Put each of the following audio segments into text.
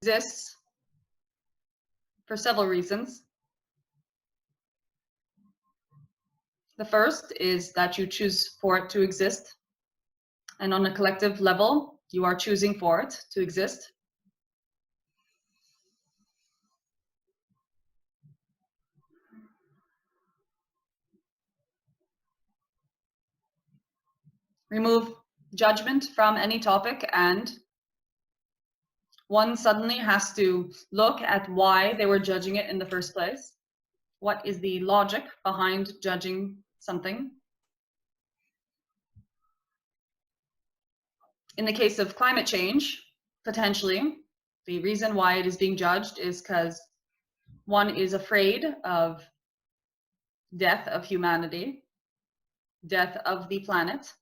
exists for several reasons. The first is that you choose for it to exist, and on a collective level, you are choosing for it to exist. Remove judgment from any topic, and one suddenly has to look at why they were judging it in the first place. What is the logic behind judging something? In the case of climate change, potentially, the reason why it is being judged is because one is afraid of death of humanity, death of the planet.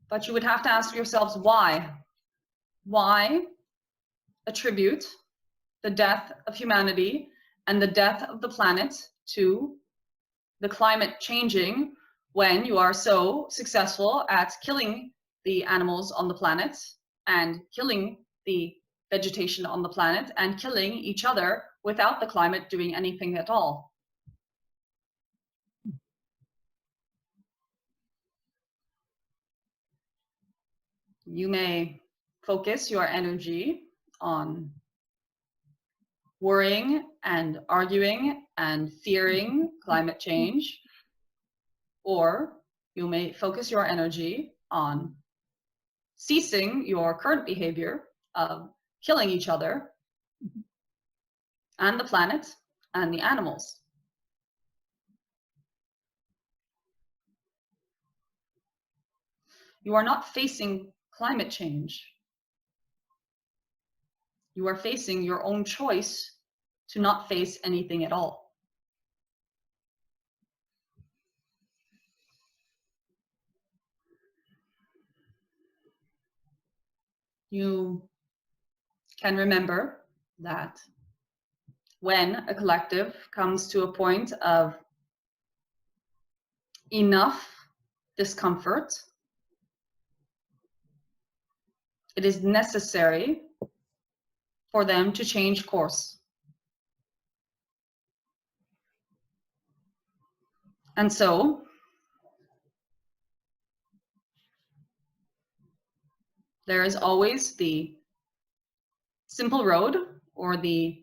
But you would have to ask yourselves why. Why attribute the death of humanity and the death of the planet to the climate changing when you are so successful at killing the animals on the planet and killing the vegetation on the planet and killing each other without the climate doing anything at all? You may focus your energy on worrying and arguing and fearing climate change, or you may focus your energy on ceasing your current behavior of killing each other and the planet and the animals. You are not facing climate change. You are facing your own choice to not face anything at all. You can remember that when a collective comes to a point of enough discomfort, it is necessary for them to change course. And so, there is always the simple road or the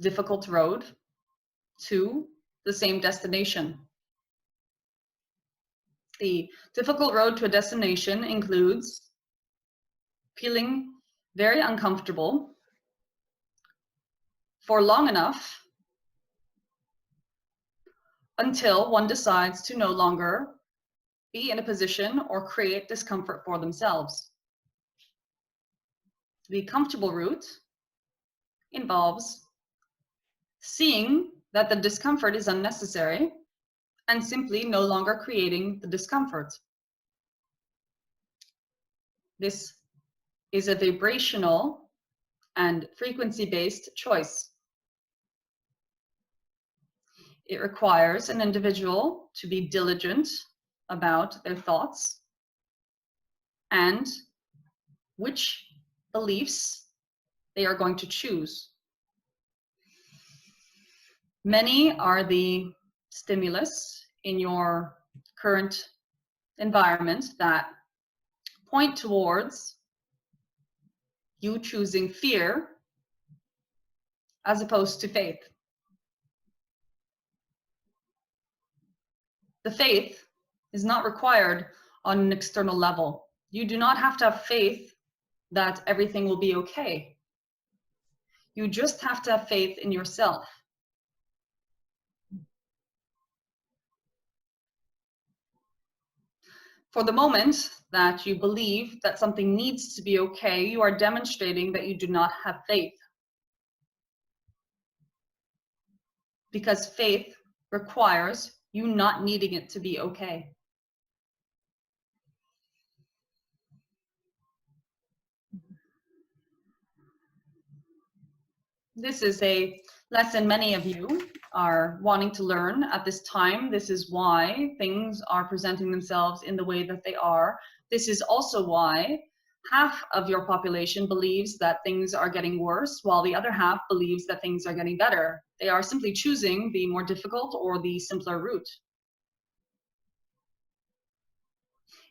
difficult road to the same destination. The difficult road to a destination includes feeling very uncomfortable for long enough until one decides to no longer be in a position or create discomfort for themselves. The comfortable route involves seeing that the discomfort is unnecessary and simply no longer creating the discomfort. This is a vibrational and frequency-based choice. It requires an individual to be diligent about their thoughts and which beliefs they are going to choose. Many are the stimulus in your current environment that point towards you choosing fear as opposed to faith. The faith is not required on an external level. You do not have to have faith that everything will be okay. You just have to have faith in yourself. For the moment that you believe that something needs to be okay, you are demonstrating that you do not have faith. Because faith requires you not needing it to be okay. This is a lesson many of you are wanting to learn at this time. This is why things are presenting themselves in the way that they are. This is also why half of your population believes that things are getting worse, while the other half believes that things are getting better. They are simply choosing the more difficult or the simpler route.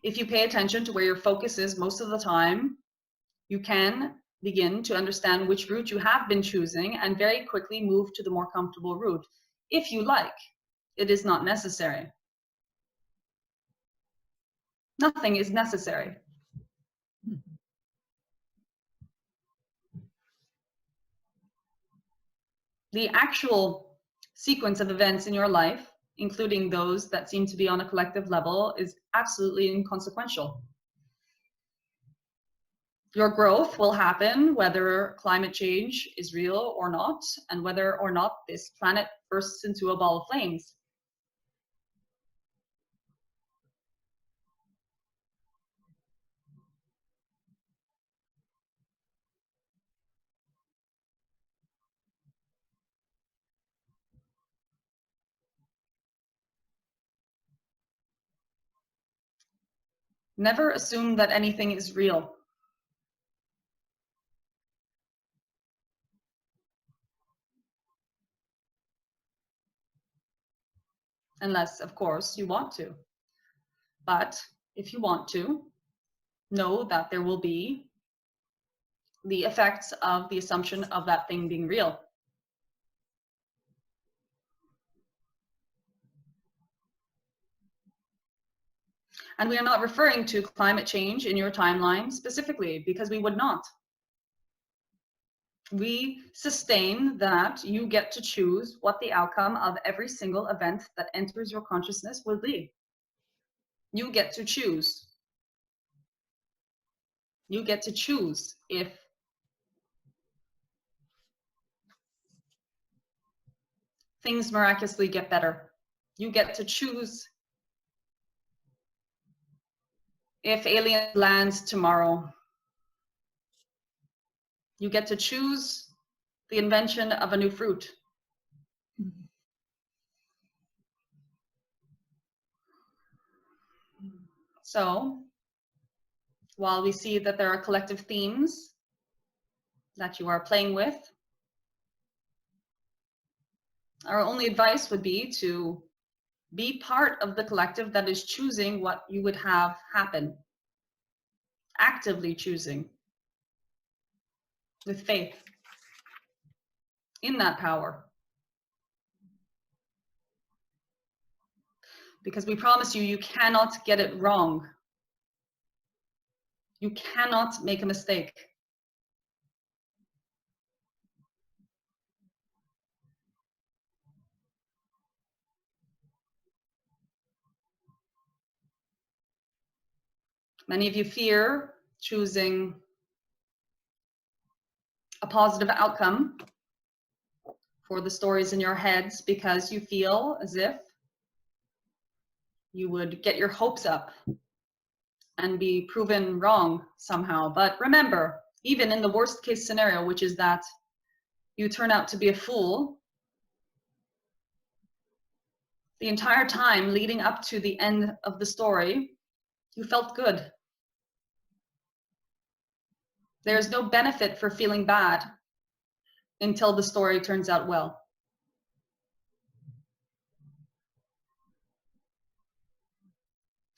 If you pay attention to where your focus is most of the time, you can begin to understand which route you have been choosing and very quickly move to the more comfortable route. If you like, it is not necessary. Nothing is necessary. The actual sequence of events in your life, including those that seem to be on a collective level, is absolutely inconsequential. Your growth will happen whether climate change is real or not, and whether or not this planet bursts into a ball of flames. Never assume that anything is real. Unless, of course, you want to. But if you want to, know that there will be the effects of the assumption of that thing being real. And we are not referring to climate change in your timeline specifically, because we would not. We sustain that you get to choose what the outcome of every single event that enters your consciousness will be. You get to choose. You get to choose if things miraculously get better. You get to choose if alien lands tomorrow. You get to choose the invention of a new fruit. So, while we see that there are collective themes that you are playing with, our only advice would be to be part of the collective that is choosing what you would have happen. Actively choosing with faith in that power. Because we promise you, you cannot get it wrong. You cannot make a mistake. Many of you fear choosing a positive outcome for the stories in your heads because you feel as if you would get your hopes up and be proven wrong somehow. But remember, even in the worst case scenario, which is that you turn out to be a fool, the entire time leading up to the end of the story, you felt good. There's no benefit for feeling bad until the story turns out well.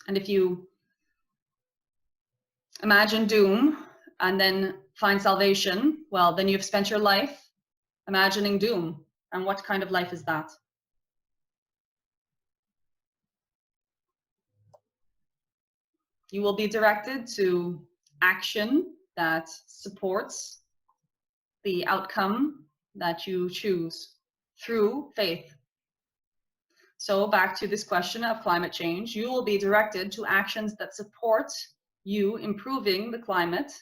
And if you imagine doom and then find salvation, well, then you've spent your life imagining doom. And what kind of life is that? You will be directed to action that supports the outcome that you choose through faith. So back to this question of climate change, you will be directed to actions that support you improving the climate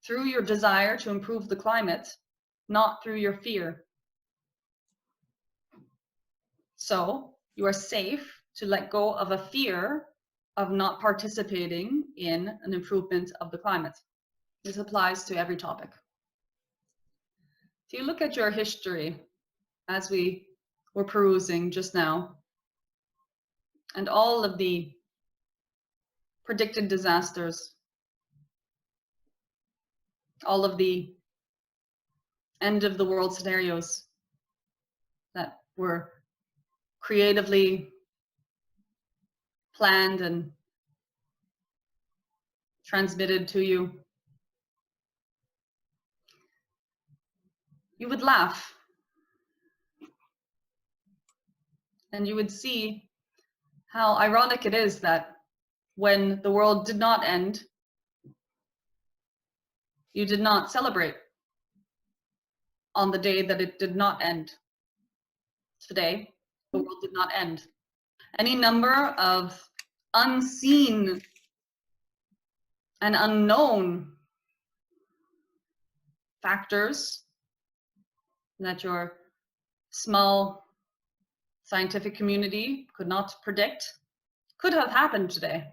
through your desire to improve the climate, not through your fear. So you are safe to let go of a fear of not participating in an improvement of the climate. This applies to every topic. If you look at your history, as we were perusing just now, and all of the predicted disasters, all of the end of the world scenarios that were creatively planned and transmitted to you, you would laugh and you would see how ironic it is that when the world did not end, you did not celebrate on the day that it did not end. Today, the world did not end. Any number of unseen and unknown factors that your small scientific community could not predict could have happened today,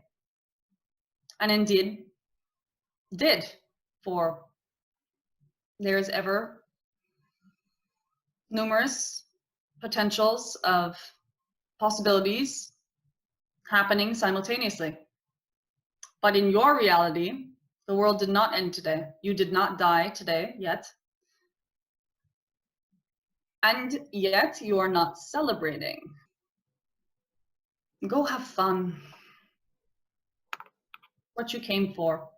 and indeed did, for there's ever numerous potentials of possibilities happening simultaneously. But in your reality, the world did not end today. You did not die today yet. And yet you are not celebrating. Go have fun. What you came for.